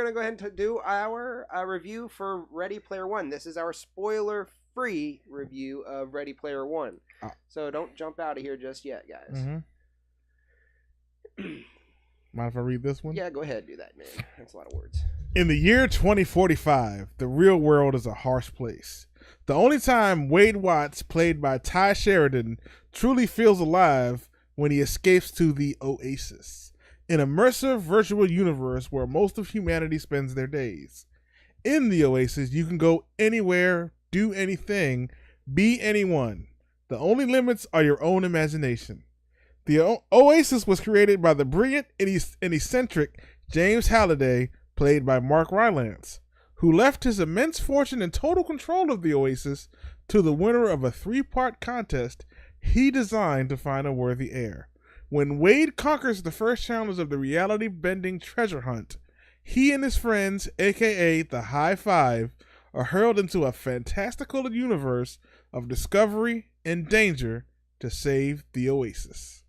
We're going to go ahead and do our review for Ready Player One. This is our spoiler-free review of Ready Player One. So don't jump out of here just yet, guys. Mind if I read this one? Yeah, go ahead, do that, man. That's a lot of words. In the year 2045, the real world is a harsh place. The only time Wade Watts, played by Ty Sheridan, truly feels alive when he escapes to the Oasis, an immersive virtual universe where most of humanity spends their days. In the Oasis, you can go anywhere, do anything, be anyone. The only limits are your own imagination. The Oasis was created by the brilliant and eccentric James Halliday, played by Mark Rylance, who left his immense fortune and total control of the Oasis to the winner of a 3-part contest he designed to find a worthy heir. When Wade conquers the first challenge of the reality-bending treasure hunt, he and his friends, aka the High Five, are hurled into a fantastical universe of discovery and danger to save the Oasis.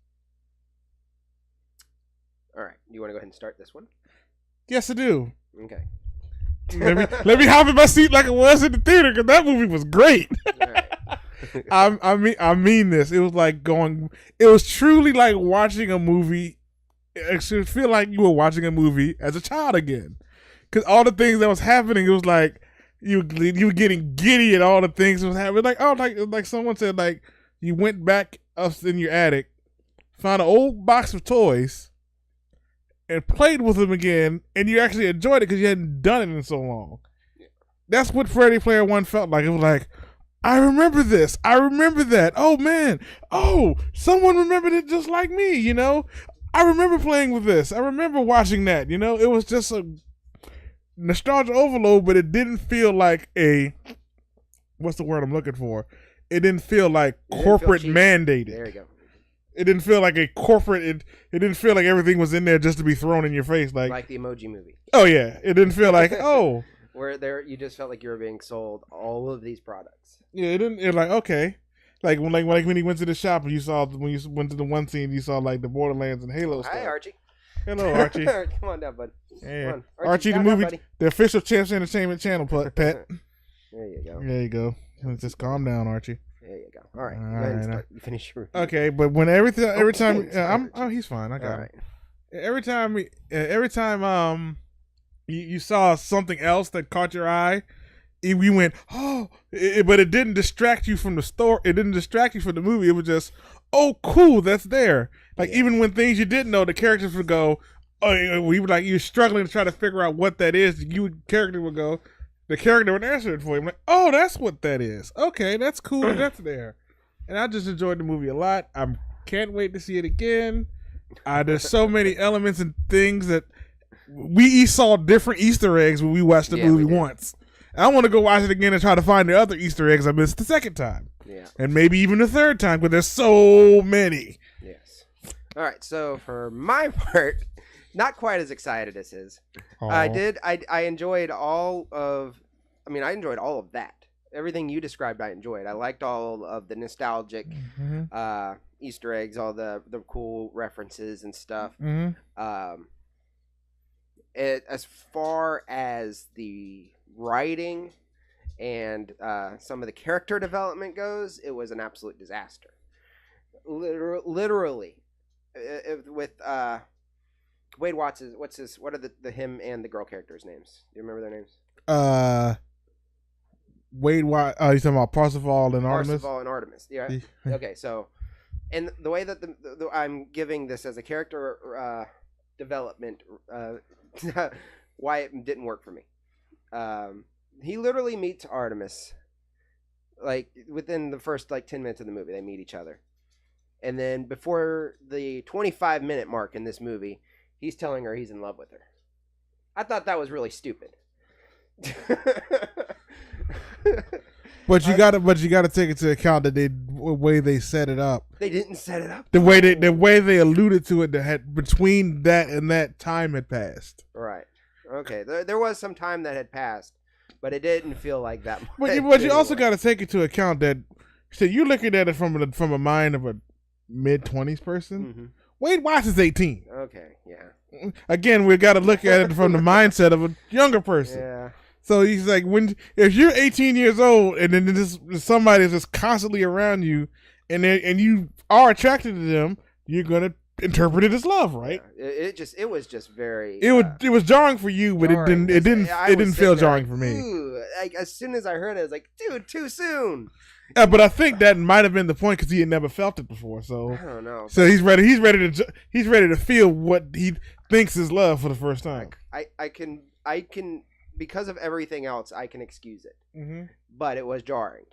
All right, you want to go ahead and start this one? Yes, I do. Okay. let me hop in my seat like it was in the theater, because that movie was great. All right. I mean this. It was like it was truly like watching a movie. It should feel like you were watching a movie as a child again. Because all the things that was happening, it was like you were getting giddy at all the things that was happening. Like someone said, like you went back up in your attic, found an old box of toys, and played with them again, and you actually enjoyed it because you hadn't done it in so long. That's what Ready Player One felt like. It was like, I remember this. I remember that. Oh, man. Oh, someone remembered it just like me, you know? I remember playing with this. I remember watching that, you know? It was just a nostalgia overload, but it didn't feel like what's the word I'm looking for? It didn't feel like corporate mandated. There you go. It didn't feel like a corporate. It didn't feel like everything was in there just to be thrown in your face, like the Emoji Movie. Oh yeah, it didn't feel like where you just felt like you were being sold all of these products. Yeah, it didn't. It like okay, like when he went to the shop and when you went to the one scene, you saw like the Borderlands and Halo stuff. Hi, Archie. Hello, Archie. Come on down, bud. Yeah. Come on. Archie the movie, the official Champs Entertainment channel, pet. There you go. There you go. Just calm down, Archie. There you go. All right. Go ahead and start. You finish your review. Okay, but when every time he's fine. I got all him. right. Every time you saw something else that caught your eye, we went but it didn't distract you from the story. It didn't distract you from the movie. It was just cool, that's there. Like even when things you didn't know, the characters would go, we were like you're struggling to try to figure out what that is. The character would answer it for you. I'm like, oh, that's what that is. Okay, that's cool. That's there. And I just enjoyed the movie a lot. I can't wait to see it again. There's so many elements and things that we each saw different Easter eggs when we watched the movie once. And I want to go watch it again and try to find the other Easter eggs I missed the second time. Yeah. And maybe even the third time, because there's so many. Yes. All right, so for my part, not quite as excited as his. I enjoyed all of that. Everything you described, I enjoyed. I liked all of the nostalgic Easter eggs, all the cool references and stuff. As far as the writing and some of the character development goes, it was an absolute disaster. Literally, with Wade Watts what are the him and the girl characters' names? Do you remember their names? Wade Watts. You talking about Parsifal and Artemis? Parsifal and Artemis. Yeah. Okay. So, and the way that I'm giving this as a character development, why it didn't work for me. He literally meets Artemis, like within the first 10 minutes of the movie, they meet each other, and then before the 25-minute mark in this movie, he's telling her he's in love with her. I thought that was really stupid. But you gotta take into account that the way they set it up. They didn't set it up. The way they alluded to it, that had between that and that time had passed. Right. Okay. There was some time that had passed, but it didn't feel like that much. But you also got to take into account that you're looking at it from a mind of a mid-20s person. Wade Watts is 18. Okay, yeah. Again, we got to look at it from the mindset of a younger person. Yeah. So he's like, if you're 18 years old and then somebody is just constantly around you, and you are attracted to them, you're gonna interpret it as love, right? Yeah. It was just very. It was jarring for you, but jarring. it didn't feel jarring for me. Ooh, like as soon as I heard it, I was like, dude, too soon. Yeah, but I think that might have been the point because he had never felt it before. So I don't know. So he's ready to feel what he thinks is love for the first time. I can because of everything else, I can excuse it. Mm-hmm. But it was jarring,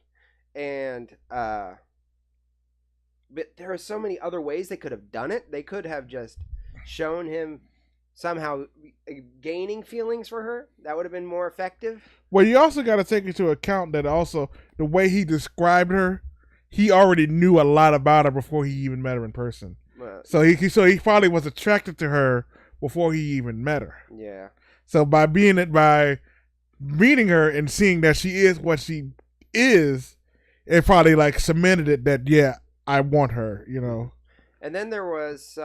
and but there are so many other ways they could have done it. They could have just shown him somehow gaining feelings for her. That would have been more effective. Well, you also got to take into account that also the way he described her, he already knew a lot about her before he even met her in person. So he probably was attracted to her before he even met her. Yeah. So by meeting her and seeing that she is what she is, it probably like cemented it that I want her, you know. And then there was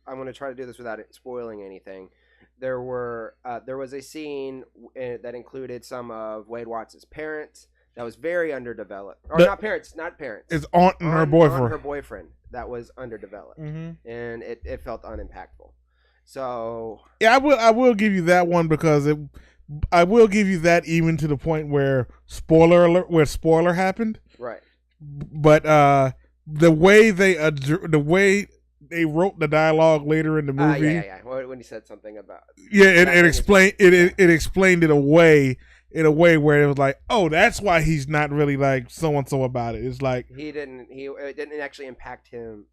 I'm going to try to do this without it spoiling anything. There was a scene that included some of Wade Watts' parents that was very underdeveloped. Or not parents. It's aunt and her boyfriend. Her boyfriend that was underdeveloped. Mm-hmm. And it felt unimpactful. So yeah, I will give you that one because I will give you that even to the point where spoiler happened. Right. But the way they wrote the dialogue later in the movie. Yeah. When he said something about. Yeah, it explained it away in a way where it was like, oh, that's why he's not really like so and so about it. It's like it didn't actually impact him.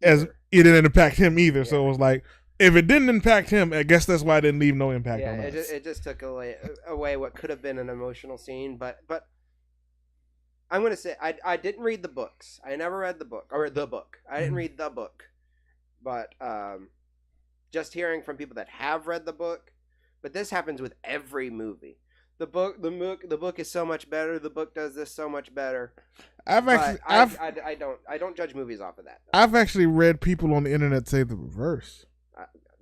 As it didn't impact him either. Yeah. So it was like, if it didn't impact him, I guess that's why it didn't leave no impact on us. It just took away what could have been an emotional scene, but I'm going to say I didn't read the books. I never read the book. I didn't read the book. But just hearing from people that have read the book, but this happens with every movie. The book is so much better. The book does this so much better. I don't judge movies off of that. I've actually read people on the internet say the reverse.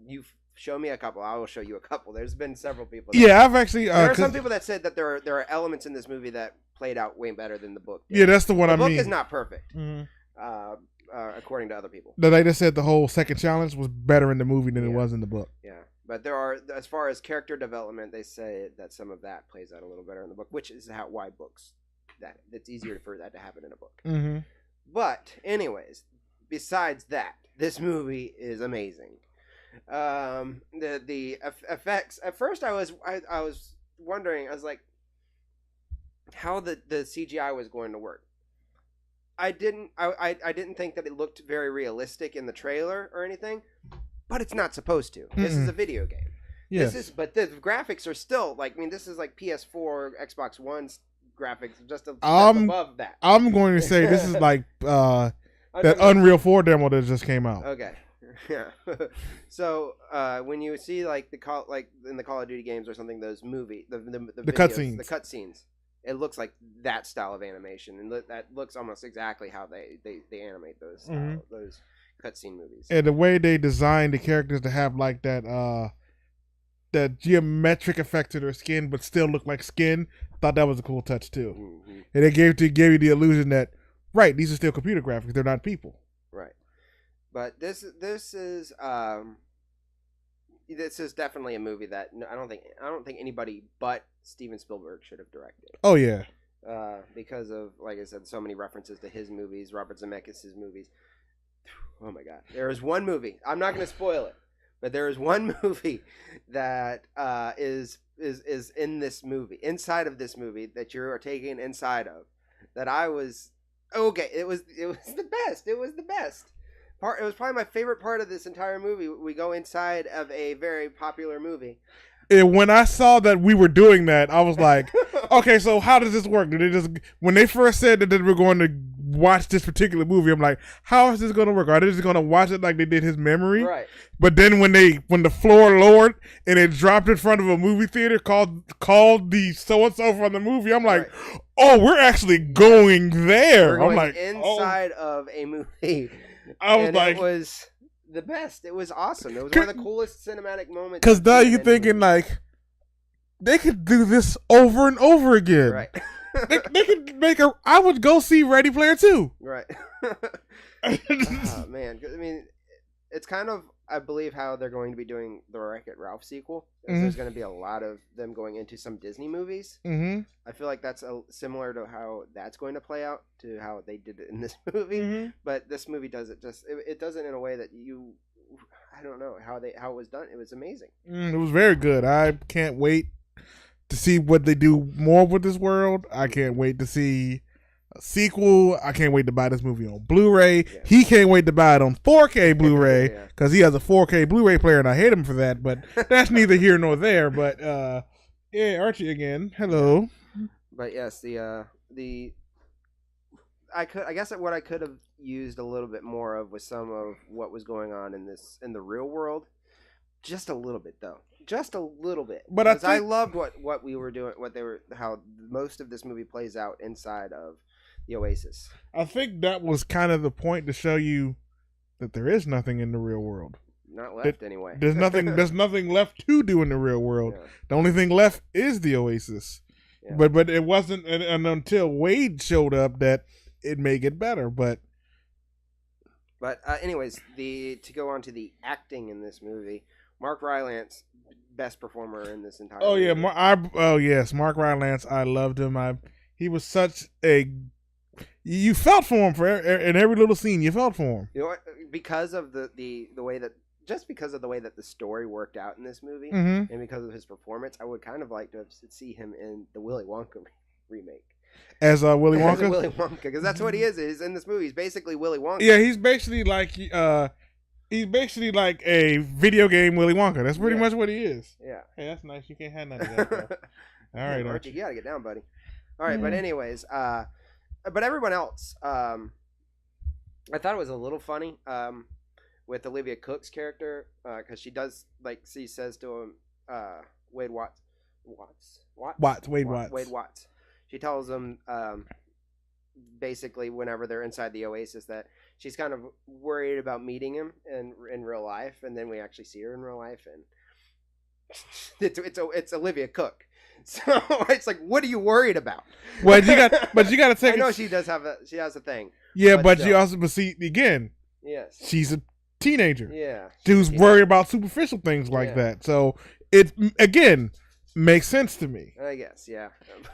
You show me a couple. I will show you a couple. There's been several people. I've actually. There are some people that said that there are elements in this movie that played out way better than the book did. Yeah, that's the one I mean. The book is not perfect, according to other people. They just said the whole second challenge was better in the movie than it was in the book. Yeah, but there are, as far as character development, they say that some of that plays out a little better in the book, which is why books it's easier for that to happen in a book. Mm-hmm. But anyways, besides that, this movie is amazing. The effects. At first, I was wondering. I was like, how the CGI was going to work. I didn't think that it looked very realistic in the trailer or anything, but it's not supposed to. Mm-mm. This is a video game. Yes. But the graphics are still like, I mean, this is like PS4, Xbox One's graphics, just above that. I'm going to say this is like that Unreal 4 demo that just came out. Okay. Yeah. So when you see like in the Call of Duty games or something, those the cutscenes, it looks like that style of animation, and that looks almost exactly how they animate those those cutscene movies. And the way they designed the characters to have like that geometric effect to their skin, but still look like skin, I thought that was a cool touch too. Mm-hmm. And it gave you the illusion that these are still computer graphics; they're not people. Right. But this is definitely a movie that I don't think anybody but Steven Spielberg should have directed. Oh yeah. Because of, like I said, so many references to his movies, Robert Zemeckis' movies. Oh my God! There is one movie. I'm not going to spoil it, but there is one movie that is in this movie, inside of this movie that you are taking inside of. That I was okay. It was the best. It was the best. It was probably my favorite part of this entire movie. We go inside of a very popular movie. And when I saw that we were doing that, I was like, okay, so how does this work? When they first said that they were going to watch this particular movie, I'm like, how is this going to work? Are they just going to watch it like they did his memory? Right. But then when the floor lowered and it dropped in front of a movie theater called the so-and-so from the movie, I'm like, oh, we're actually going there. We're going inside of a movie it was the best. It was awesome. It was one of the coolest cinematic moments. Because now you're thinking like, they could do this over and over again. Right. they could make I would go see Ready Player 2. Right. Oh, man. I mean, it's kind of, I believe, how they're going to be doing the Wreck-It Ralph sequel. There's going to be a lot of them going into some Disney movies. Mm-hmm. I feel like that's similar to how that's going to play out to how they did it in this movie. Mm-hmm. But this movie does it it does it in a way that I don't know how it was done. It was amazing. It was very good. I can't wait to see what they do more with this world. I can't wait to see a sequel. I can't wait to buy this movie on Blu-ray. Yeah. He can't wait to buy it on 4K Blu-ray because he has a 4K Blu-ray player, and I hate him for that. But that's neither here nor there. But yeah, Archie again. Hello. But yes, I guess what I could have used a little bit more of was some of what was going on in the real world. Just a little bit, though. Just a little bit. But I loved what we were doing, how most of this movie plays out inside of the Oasis. I think that was kind of the point to show you that there is nothing in the real world. Not left anyway. There's nothing left to do in the real world. Yeah. The only thing left is the Oasis. Yeah. But it wasn't until Wade showed up that it may get better. But anyways, to go on to the acting in this movie. Mark Rylance, best performer in this entire movie. Yes, Mark Rylance. I loved him. He was such a. You felt for him in every little scene. You felt for him. You know what? Because of the way that the story worked out in this movie, mm-hmm. and because of his performance, I would kind of like to see him in the Willy Wonka remake. As Willy Wonka? As Willy Wonka, because that's what he is. He's in this movie. He's basically Willy Wonka. Yeah, he's basically like a video game Willy Wonka. That's pretty much what he is. Yeah. Hey, that's nice. You can't have none of that stuff. All right, Archie, you gotta get down, buddy. All right, but anyways, but everyone else, I thought it was a little funny with Olivia Cooke's character because she does she says to him, Wade Watts. She tells him basically whenever they're inside the Oasis that she's kind of worried about meeting him in real life, and then we actually see her in real life, and it's Olivia Cooke. So it's like, what are you worried about? Well, you got to take. I know she has a thing. Yeah, but see again. Yes, she's a teenager. Yeah, who's worried about superficial things like that. So it again makes sense to me. I guess, yeah.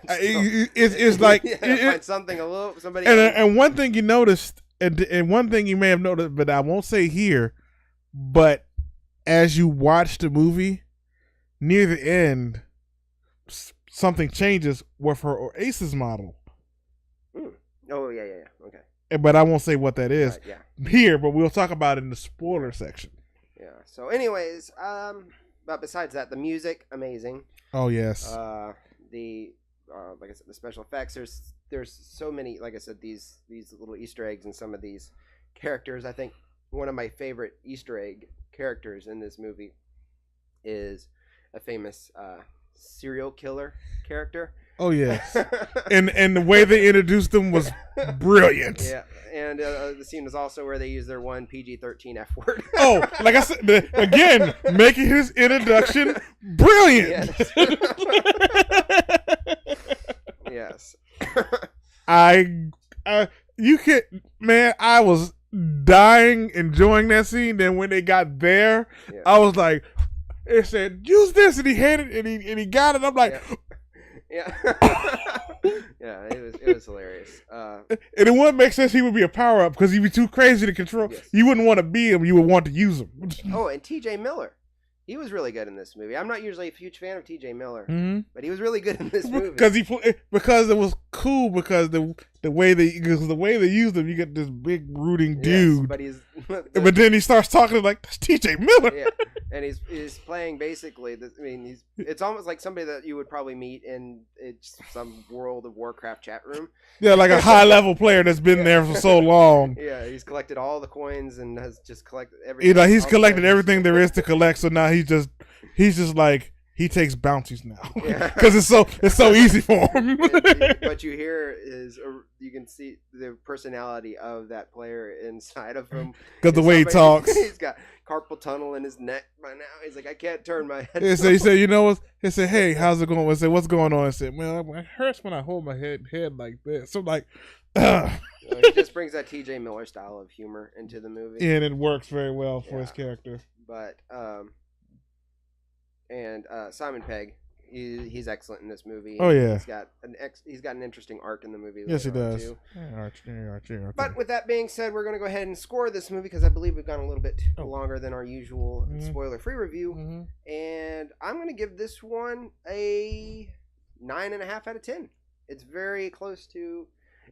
It's like find somebody. And one thing you noticed, and one thing you may have noticed, but I won't say here, but as you watch the movie, near the end, something changes with her Oasis model. Oh yeah, okay. But I won't say what that is here, but we'll talk about it in the spoiler section. Yeah. So, anyways, but besides that, the music amazing. Oh yes. Like I said, the special effects. There's so many. Like I said, these little Easter eggs and some of these characters. I think one of my favorite Easter egg characters in this movie is a famous serial killer character. Oh yes, and the way they introduced them was brilliant. Yeah, and the scene was also where they use their one PG-13 F word. Oh, like I said, again, making his introduction brilliant. Yes. I was dying enjoying that scene. Then when they got there, I was like, it said use this, and he handed it, and he got it. I'm like. Yeah, yeah, it was hilarious. And it wouldn't make sense he would be a power up because he'd be too crazy to control. Yes. You wouldn't want to be him; you would want to use him. Oh, and T.J. Miller, he was really good in this movie. I'm not usually a huge fan of T.J. Miller, but he was really good in this movie because it was cool because the way they used him, you get this big brooding dude, but then he starts talking like that's T.J. Miller. Yeah. And he's playing basically. It's almost like somebody that you would probably meet in some World of Warcraft chat room. Yeah, like a high level player that's been there for so long. Yeah, he's collected all the coins and has just collected everything. He's collected everything there is to collect. So now he's just he takes bounties now because it's so easy for him. What you hear is you can see the personality of that player inside of him because the way he talks. He's got carpal tunnel in his neck by now. He's like, I can't turn my head. He said, you know what? He said, hey, how's it going? I said, what's going on? I said, man, it hurts when I hold my head like this. So I'm like, he just brings that T.J. Miller style of humor into the movie, and it works very well for his character. But Simon Pegg, he's excellent in this movie. Oh yeah, he's got an interesting arc in the movie. Yes, he does. Too. Archie. But with that being said, we're going to go ahead and score this movie because I believe we've gone a little bit longer than our usual spoiler-free review, and I'm going to give this one a 9.5 out of 10. It's very close to.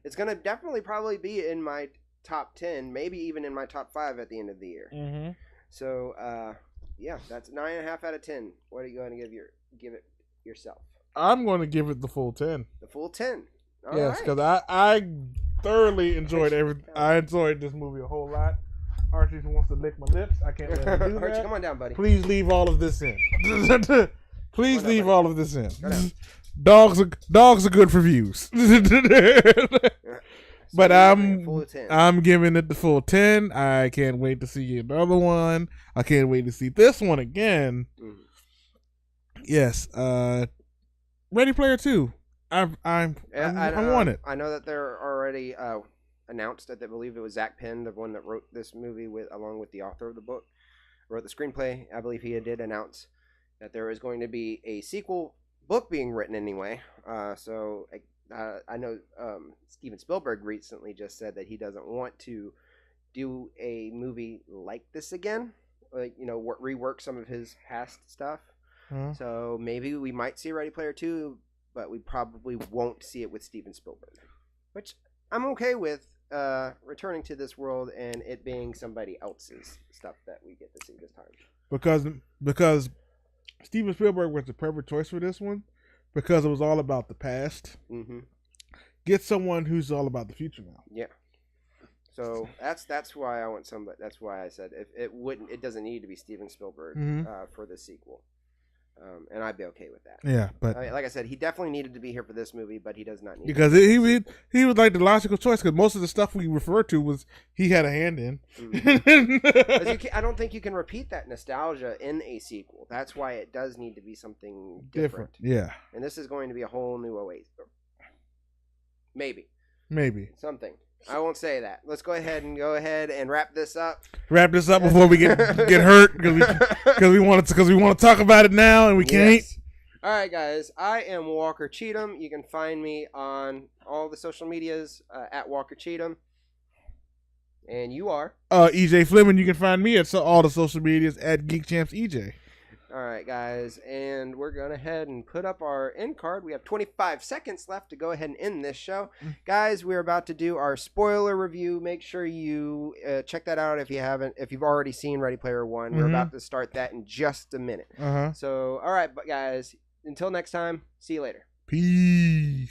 It's going to definitely probably be in my top 10, maybe even in my top 5 at the end of the year. So, yeah, that's 9.5 out of 10. What are you going to give it yourself? I'm going to give it the full 10. The full 10. Yes, because I thoroughly enjoyed everything. I enjoyed this movie a whole lot. Archie wants to lick my lips. I can't let him do that. Archie, come on down, buddy. Please leave all of this in. Please leave all of this in. Dogs are good for views. But I'm giving it the full 10. I can't wait to see another one. I can't wait to see this one again. Yes. Ready Player 2. I want it. I know that they're already announced that I believe it was Zach Penn, the one that wrote this movie along with the author of the book, wrote the screenplay. I believe he did announce that there is going to be a sequel book being written anyway. So I know Steven Spielberg recently just said that he doesn't want to do a movie like this again, like rework some of his past stuff. So maybe we might see Ready Player 2, but we probably won't see it with Steven Spielberg, which I'm okay with. Returning to this world and it being somebody else's stuff that we get to see this time. Because Steven Spielberg was the perfect choice for this one because it was all about the past. Get someone who's all about the future now. Yeah. So that's why I want somebody. That's why I said it doesn't need to be Steven Spielberg for the sequel, and I'd be okay with that. Yeah, but like I said, he definitely needed to be here for this movie, but he does not need because he was like the logical choice because most of the stuff we referred to was he had a hand in. I don't think you can repeat that nostalgia in a sequel. That's why it does need to be something different. Yeah, and this is going to be a whole new Oasis. Maybe something. I won't say that. Let's go ahead and wrap this up. Wrap this up before we get hurt because we want to talk about it now and we can't. All right, guys. I am Walker Cheatham. You can find me on all the social medias at Walker Cheatham. And you are EJ Flemming. You can find me at all the social medias at GeekChampsEJ. All right, guys, and we're going to head and put up our end card. We have 25 seconds left to go ahead and end this show. Guys, we're about to do our spoiler review. Make sure you check that out if you've already seen Ready Player One. We're about to start that in just a minute. So, all right, but guys, until next time, see you later. Peace.